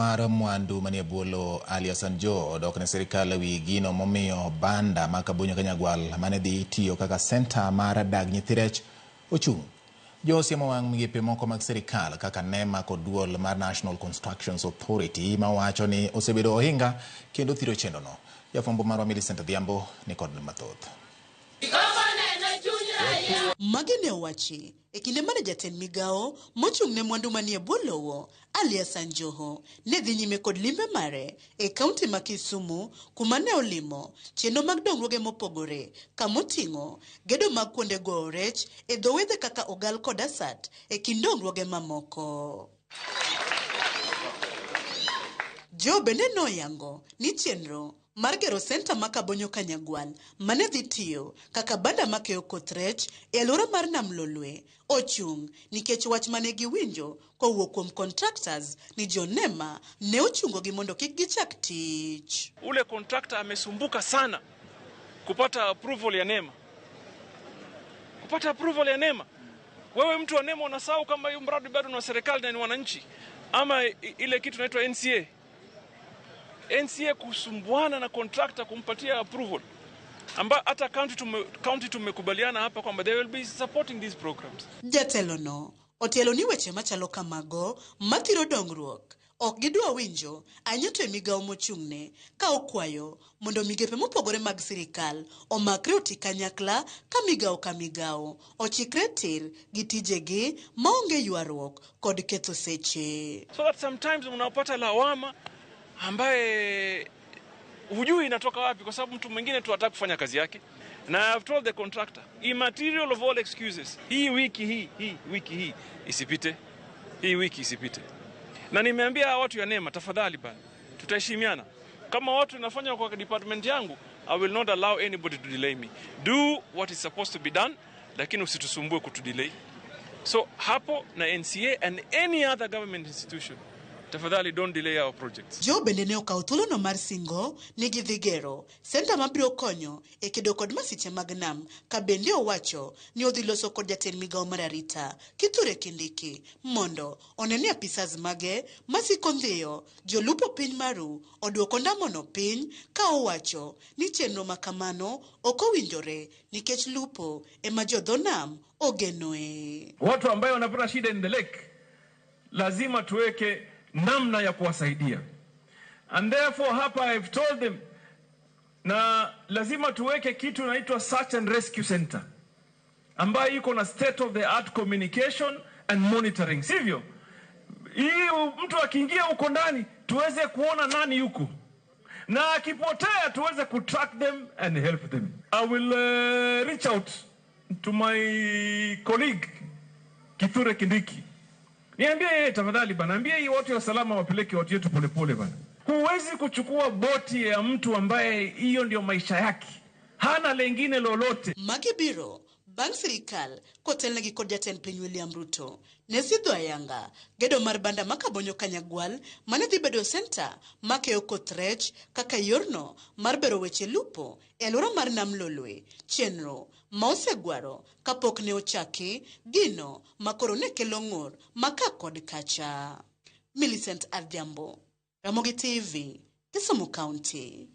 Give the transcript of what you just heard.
mar mwandu manie buolo Ali Sanjo dok ne sirikal wi gino momiyo banda makabunyo Kanyagwal mane dhi tiyo kaka senta mar dag nyithirech ochung'. Jo siemo wang' migepe moko mag sirikal kaka NEMA kod duol mar National Construction Authority mawacho ni osebedo ohinga kendo thiro chendono. Jafwambo marwa Millicent Adhiambo ni kod mathoth. Magene wachi ekinde mane jatend migao mochung' ne mwandu manie buolowo Ali Sanjo ne dhi nyime kod limbe mare e kaunti ma Kisumu kuma ne olimo chenro mag dongruoge mopogore kamoting'o gedo mag kuonde go rech e dho wedhe kaka Ogal kod Asat e kind dongruoge mamoko. Jo bende noyango ni chenro mar gero senta makabonyo Kanyagwal mane dhi tiyo kaka banda makeyo koth rech e alwora mar Nam Lolwe ochung' nikech wach mane giwinjo kowuok kuom contractors ni NEMA ne ochungogi mondo kik gichak tich. Ule contractor amesumbuka sana kupata approval ya NEMA. Wewe mtu wa NEMA unasahau kama hiyo mradi bado na serikali na ni wananchi, ama ile kitu inaitwa NCA kusumbuana na contractor kumpatia approval, amba hata county tumekubaliana hapa kwamba they will be supporting these programs. Jatelono otielo ni weche machalo kamago mathiro dongruok ok gidwa winjo anyoto e migao mochung'ne ka okwayo mondo migepe mopogore mag sirikal omakre oti kanyakla ka migao ochikre tir gi tijegi maonge ywaruok kod ketho seche. So that sometimes unapata lawama ambaye hujui inatoka wapi kwa sababu mtu mwingine tu hataka kufanya kazi yake. Na I have told the contractor, immaterial of all excuses, hii wiki isipite. Na nimeambia watu ya NEMA, tafadhali bana, tutaheshimiana. Kama watu inafanya kwa department yangu, I will not allow anybody to delay me. Do what is supposed to be done, lakini usitusumbue kutudelay. So hapo na NCA and any other government institution, tafadhali don't delay our projects. Jo bende ne okawo thuolono mar singo ni gidhigero senta mabiro konyo e kedo kod masiche mag nam ka bende owacho ni odhi loso kod jatend migao mar arita Kithure Kindiki mondo onene apisas mage masiko ndhiyo jolupo piny maru oduoko ndamono piny ka owacho ni chenro makamano ok owinjore nikech lupo ema jodho nam ogenoe. Watu ambao wanapata shida in the lake lazima tuweke namna ya kuwasaidia, and therefore hapa I've told them na lazima tuweke kitu inaitwa search and rescue center ambayo iko na state of the art communication and monitoring, sivyo? Hii mtu akiingia huko ndani tuweze kuona nani yuko, na akipotea tuweze kutrack them and help them. I will reach out to my colleague Kithure Kindiki, niambie yeye tafadhali bana, niambie hii watu wa salama wapeleke watu yetu polepole bana. Huwezi kuchukua boti ya mtu ambaye hiyo ndio maisha yake, hana lengine lolote. Magibiro bang' sirikal kotelnegi kod jatend piny William Ruto ne sidho ayanga gedo mar banda makabonyo Kanyagwal mane dhi bedo senta makeyo koth rech kaka yorno mar bero weche lupo e alwora mar Nam Lolwe, chenro ma osegwaro kapok ne ochaki gino makoro ne kelo ng'ur maka kod kacha. Millicent Adhiambo, Ramogi TV, Kisumu County.